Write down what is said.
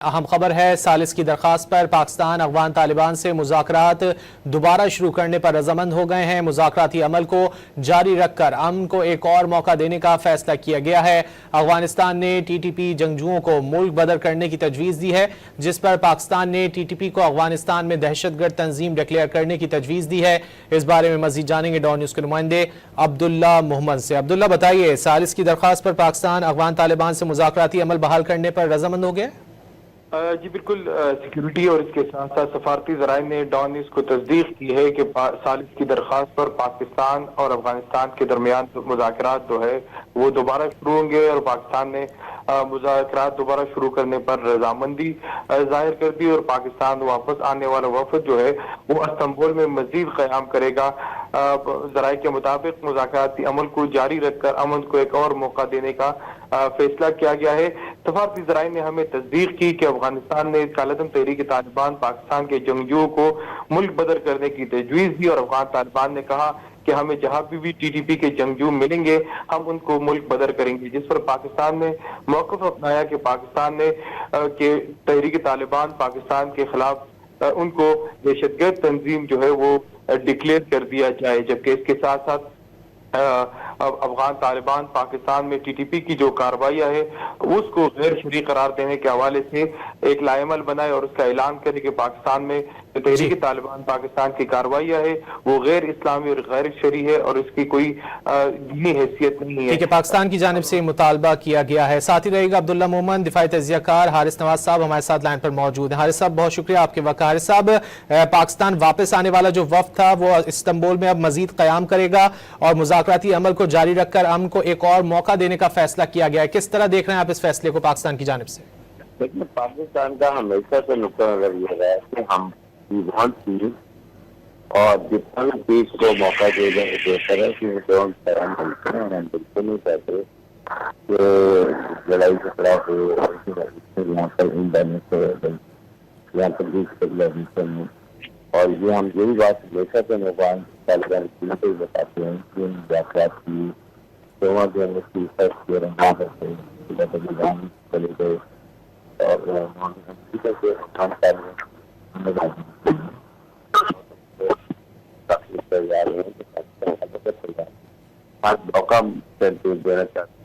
अहम खबर है, सालिस की दरख्वास्त पर पाकिस्तान अफगान तालिबान से मुज़ाकरात दोबारा शुरू करने पर रजामंद हो गए हैं। मुज़ाकराती अमल को जारी रखकर अमन को एक और मौका देने का फैसला किया गया है। अफगानिस्तान ने TTP जंगजुओं को मुल्क बदर करने की तजवीज़ दी है, जिस पर पाकिस्तान ने TTP को अफगानिस्तान में दहशतगर्द तंजीम डिक्लेयर करने की तजवीज़ दी है। इस बारे में मज़ीद जानेंगे डॉन न्यूज़ के नुमाइंदे अब्दुल्ला मोहम्मद से। अब्दुल्ला, बताइए, सालिस की दरख्वास्त पर पाकिस्तान अफगान तालिबान से मुज़ाकराती अमल बहाल करने पर रजामंद हो गया? जी बिल्कुल। सिक्योरिटी और इसके साथ साथ सफारती ज़राए ने डॉन न्यूज़ को तस्दीक की है कि सालिस की दरख्वास्त पर पाकिस्तान और अफगानिस्तान के दरमियान मुज़ाकरात जो है वो दोबारा शुरू होंगे और पाकिस्तान ने मुज़ाकरात दोबारा शुरू करने पर रजामंदी जाहिर कर दी और पाकिस्तान वापस आने वाला वफद जो है वो इस्तांबुल में मजीद क़याम करेगा। ज़राए के मुताबिक मुज़ाकराती अमल को जारी रखकर अमन को एक और मौका देने का फैसला किया गया है। सफारती ज़राए ने हमें तस्दीक की कि अफगानिस्तान ने कालदम तहरीक तालिबान पाकिस्तान के जंगजुओं को मुल्क बदर करने की तजवीज़ दी और अफगान तालिबान ने कहा कि हमें जहां भी TTP के जंगजू मिलेंगे हम उनको मुल्क बदर करेंगे, जिस पर पाकिस्तान ने मौक़िफ़ अपनाया कि पाकिस्तान ने के तहरीक तालिबान पाकिस्तान के खिलाफ उनको दहशतगर्द तंजीम जो है वो डिक्लेयर कर दिया जाए। जबकि इसके साथ साथ अफगान तालिबान पाकिस्तान में TTP की जो कार्रवाइयाँ है उसको गैर शरई करार देने के हवाले से एक लाएमल बनाए और उसका ऐलान करे कि पाकिस्तान में तहरीक तालिबान पाकिस्तान की कार्रवाइयाँ है वो गैर इस्लामी और गैर शरई है और इसकी कोई दीनी हैसियत नहीं है। ठीक है, पाकिस्तान की जानिब से मुतालबा किया गया है। साथ ही रहेगा अब्दुल्ला मोहम्मद, दिफाई तजियाकार हारिस नवाज साहब हमारे साथ लाइन पर मौजूद है। हारिस साहब, बहुत शुक्रिया आपके वक्त। हारिस साहब, पाकिस्तान वापस आने वाला जो वफ्द था वो इस्तांबुल में अब मजीद क़याम करेगा और मुज़ाकराती अमल को जारी रखकर अमन को एक और मौका देने का फैसला किया गया है। किस तरह देख रहे हैं आप इस फैसले को पाकिस्तान की जानिब से? लेकिन पाकिस्तान का हमेशा से नुक्ता नजर ये रहा है कि हम पीस और जितना भी पीस को मौका दे जाए बेहतर है कि हम बिल्कुल नहीं चाहते कि लड़ाई झगड़ा हो यहाँ पर यहाँ पर और ये हम यही बात हमेशा से अफगान तालिबान को बताते हैं कि मुज़ाकरात की दोनों जो चले गए और तैयार है मौका देना चाहते